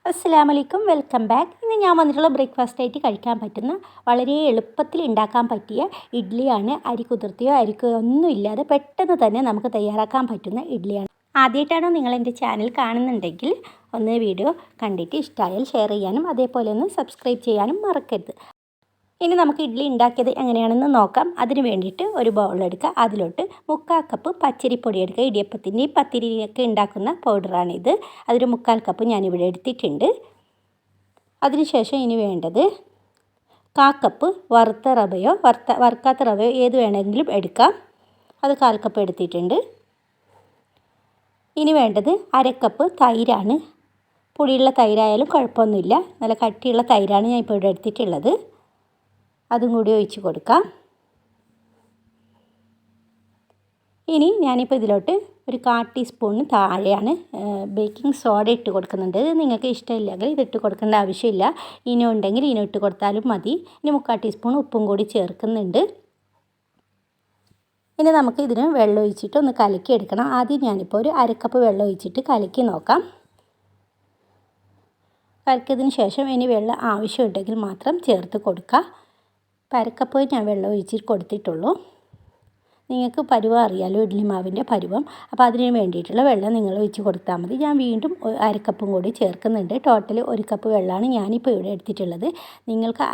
അസ്സലാമലൈക്കും, welcome back. ഇന്ന് ഞാൻ വന്നിട്ടുള്ള ബ്രേക്ക്ഫാസ്റ്റ് ആയിട്ട് കഴിക്കാൻ പറ്റുന്ന വളരെ എളുപ്പത്തിൽ ഉണ്ടാക്കാൻ പറ്റിയ ഇഡ്ഡലിയാണ്. അരി കുതിർത്തിയോ അരിക്കോ ഒന്നും ഇല്ലാതെ പെട്ടെന്ന് തന്നെ നമുക്ക് തയ്യാറാക്കാൻ പറ്റുന്ന ഇഡ്ഡലിയാണ്. ആദ്യമായിട്ടാണോ നിങ്ങൾ എൻ്റെ ചാനൽ കാണുന്നുണ്ടെങ്കിൽ ഒന്ന് വീഡിയോ കണ്ടിട്ട് ഇഷ്ടമായാൽ ഷെയർ ചെയ്യാനും അതേപോലെ ഒന്ന് സബ്സ്ക്രൈബ് ചെയ്യാനും മറക്കരുത്. ഇനി നമുക്ക് ഇഡ്ഡലി ഉണ്ടാക്കിയത് എങ്ങനെയാണെന്ന് നോക്കാം. അതിന് വേണ്ടിയിട്ട് ഒരു ബൗൾ എടുക്കുക. അതിലോട്ട് 3/4 കപ്പ് പച്ചരിപ്പൊടി എടുക്കുക. ഇടിയപ്പത്തിൻ്റെയും പത്തിരിയൊക്കെ ഉണ്ടാക്കുന്ന പൗഡറാണിത്. അതൊരു 3/4 കപ്പ് ഞാനിവിടെ എടുത്തിട്ടുണ്ട്. അതിനുശേഷം ഇനി വേണ്ടത് 1/4 കപ്പ് വറുത്ത റവയോ വറുക്കാത്ത റവയോ ഏത് വേണമെങ്കിലും എടുക്കാം. അത് 1/4 കപ്പ് എടുത്തിട്ടുണ്ട്. ഇനി വേണ്ടത് 1/2 കപ്പ് തൈരാണ്. പുളിയുള്ള തൈരായാലും കുഴപ്പമൊന്നുമില്ല. നല്ല കട്ടിയുള്ള തൈരാണ് ഞാൻ ഇപ്പോൾ ഇവിടെ എടുത്തിട്ടുള്ളത്. അതും കൂടി ഒഴിച്ച് കൊടുക്കാം. ഇനി ഞാനിപ്പോൾ ഇതിലോട്ട് ഒരു 1/4 ടീസ്പൂണിന് താഴെയാണ് ബേക്കിംഗ് സോഡ ഇട്ട് കൊടുക്കുന്നുണ്ട്. നിങ്ങൾക്ക് ഇഷ്ടമില്ലെങ്കിൽ ഇതിട്ട് കൊടുക്കേണ്ട ആവശ്യമില്ല. ഇനോ ഉണ്ടെങ്കിൽ ഇനോ ഇട്ട് കൊടുത്താലും മതി. ഇനി 3/4 ടീസ്പൂൺ ഉപ്പും കൂടി ചേർക്കുന്നുണ്ട്. ഇനി നമുക്ക് ഇതിന് വെള്ളം ഒഴിച്ചിട്ട് ഒന്ന് കലക്കി എടുക്കണം. ആദ്യം ഞാനിപ്പോൾ ഒരു 1/2 കപ്പ് വെള്ളം ഒഴിച്ചിട്ട് കലക്കി നോക്കാം. കലക്കിയതിന് ശേഷം ഇനി വെള്ളം ആവശ്യമുണ്ടെങ്കിൽ മാത്രം ചേർത്ത് കൊടുക്കുക. 1/2 കപ്പ് ഞാൻ വെള്ളം ഒഴിച്ചിട്ട് കൊടുത്തിട്ടുള്ളൂ. നിങ്ങൾക്ക് പരുവം അറിയാലോ, ഇഡ്ഡലി മാവിൻ്റെ പരുവം. അപ്പോൾ അതിന് വേണ്ടിയിട്ടുള്ള വെള്ളം നിങ്ങൾ ഒഴിച്ച് കൊടുത്താൽ മതി. ഞാൻ വീണ്ടും 1/2 കപ്പും കൂടി ചേർക്കുന്നുണ്ട്. ടോട്ടൽ 1 കപ്പ് വെള്ളമാണ് ഞാനിപ്പോൾ ഇവിടെ എടുത്തിട്ടുള്ളത്. നിങ്ങൾക്ക്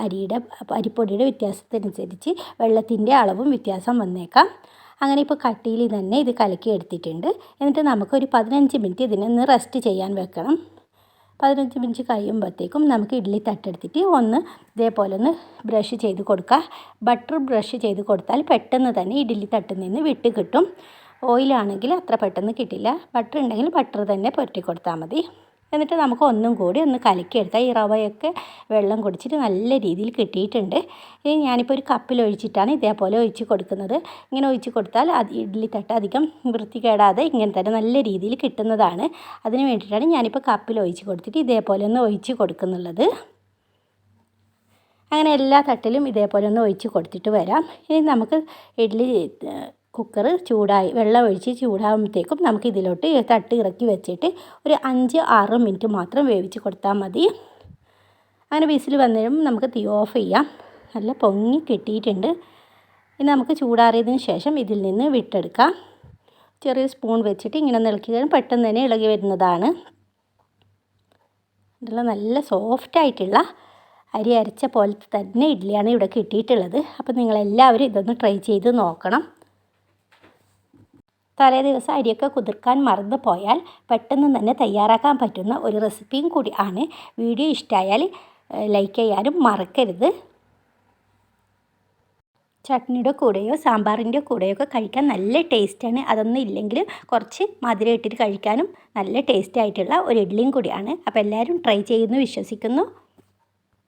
അരിപ്പൊടിയുടെ വ്യത്യാസത്തിനനുസരിച്ച് വെള്ളത്തിൻ്റെ അളവും വ്യത്യാസം വന്നേക്കാം. അങ്ങനെ ഇപ്പോൾ കട്ടിയിൽ തന്നെ ഇത് കലക്കി എടുത്തിട്ടുണ്ട്. എന്നിട്ട് നമുക്കൊരു 15 മിനിറ്റ് ഇതിനൊന്ന് റെസ്റ്റ് ചെയ്യാൻ വെക്കണം. 15 മിനിറ്റ് കഴിയുമ്പോഴത്തേക്കും നമുക്ക് ഇഡ്ഡലി തട്ടെടുത്തിട്ട് ഒന്ന് ഇതേപോലെ ഒന്ന് ബ്രഷ് ചെയ്ത് കൊടുക്കുക. ബട്ടർ ബ്രഷ് ചെയ്ത് കൊടുത്താൽ പെട്ടെന്ന് തന്നെ ഇഡ്ഡലി തട്ടിൽ നിന്ന് വിട്ട് കിട്ടും. ഓയിലാണെങ്കിൽ അത്ര പെട്ടെന്ന് കിട്ടില്ല. ബട്ടർ ഉണ്ടെങ്കിൽ ബട്ടർ തന്നെ പുരട്ടി കൊടുത്താൽ മതി. എന്നിട്ട് നമുക്ക് ഒന്നും കൂടി ഒന്ന് കലക്കിയെടുക്കാം. ഈ റവയൊക്കെ വെള്ളം കുടിച്ചിട്ട് നല്ല രീതിയിൽ കിട്ടിയിട്ടുണ്ട്. ഇനി ഞാനിപ്പോൾ ഒരു കപ്പിൽ ഒഴിച്ചിട്ടാണ് ഇതേപോലെ ഒഴിച്ച് കൊടുക്കുന്നത്. ഇങ്ങനെ ഒഴിച്ച് കൊടുത്താൽ ഇഡ്ഡലി തട്ട് അധികം വൃത്തികേടാതെ ഇങ്ങനെ തന്നെ നല്ല രീതിയിൽ കിട്ടുന്നതാണ്. അതിന് വേണ്ടിയിട്ടാണ് ഞാനിപ്പോൾ കപ്പിൽ ഒഴിച്ച് കൊടുത്തിട്ട് ഇതേപോലെ ഒന്ന് ഒഴിച്ച് കൊടുക്കുന്നുള്ളത്. അങ്ങനെ എല്ലാ തട്ടിലും ഇതേപോലെ ഒന്ന് ഒഴിച്ച് കൊടുത്തിട്ട് വരാം. ഇനി നമുക്ക് ഇഡ്ഡലി കുക്കർ ചൂടായി വെള്ളം ഒഴിച്ച് ചൂടാകുമ്പോഴത്തേക്കും നമുക്ക് ഇതിലോട്ട് തട്ട് ഇറക്കി വെച്ചിട്ട് ഒരു 5-6 മിനിറ്റ് മാത്രം വേവിച്ച് കൊടുത്താൽ മതി. അങ്ങനെ വിസിൽ വന്നതും നമുക്ക് തീ ഓഫ് ചെയ്യാം. നല്ല പൊങ്ങി കിട്ടിയിട്ടുണ്ട്. ഇനി നമുക്ക് ചൂടാറിയതിന് ശേഷം ഇതിൽ നിന്ന് വിട്ടെടുക്കാം. ചെറിയ സ്പൂൺ വെച്ചിട്ട് ഇങ്ങനെ ഇളക്കിയാൽ പെട്ടെന്ന് തന്നെ ഇളകി വരുന്നതാണ്. ഇതെല്ലാം നല്ല സോഫ്റ്റായിട്ടുള്ള അരി അരച്ച പോലത്തെ തന്നെ ഇഡ്ഡലിയാണ് ഇവിടെ കിട്ടിയിട്ടുള്ളത്. അപ്പോൾ നിങ്ങളെല്ലാവരും ഇതൊന്ന് ട്രൈ ചെയ്ത് നോക്കണം. തലേ ദിവസം അരിയൊക്കെ കുതിർക്കാൻ മറന്നു പോയാൽ പെട്ടെന്ന് തന്നെ തയ്യാറാക്കാൻ പറ്റുന്ന ഒരു റെസിപ്പിയും കൂടി ആണ്. വീഡിയോ ഇഷ്ടമായാൽ ലൈക്ക് ചെയ്യാനും മറക്കരുത്. ചട്നിയുടെ കൂടെയോ സാമ്പാറിൻ്റെ കൂടെയോ ഒക്കെ കഴിക്കാൻ നല്ല ടേസ്റ്റാണ്. അതൊന്നും ഇല്ലെങ്കിൽ കുറച്ച് മധുരം ഇട്ടിട്ട് കഴിക്കാനും നല്ല ടേസ്റ്റായിട്ടുള്ള ഒരു ഇഡ്ഡലിയും കൂടിയാണ്. അപ്പോൾ എല്ലാവരും ട്രൈ ചെയ്യുമെന്ന് വിശ്വസിക്കുന്നു.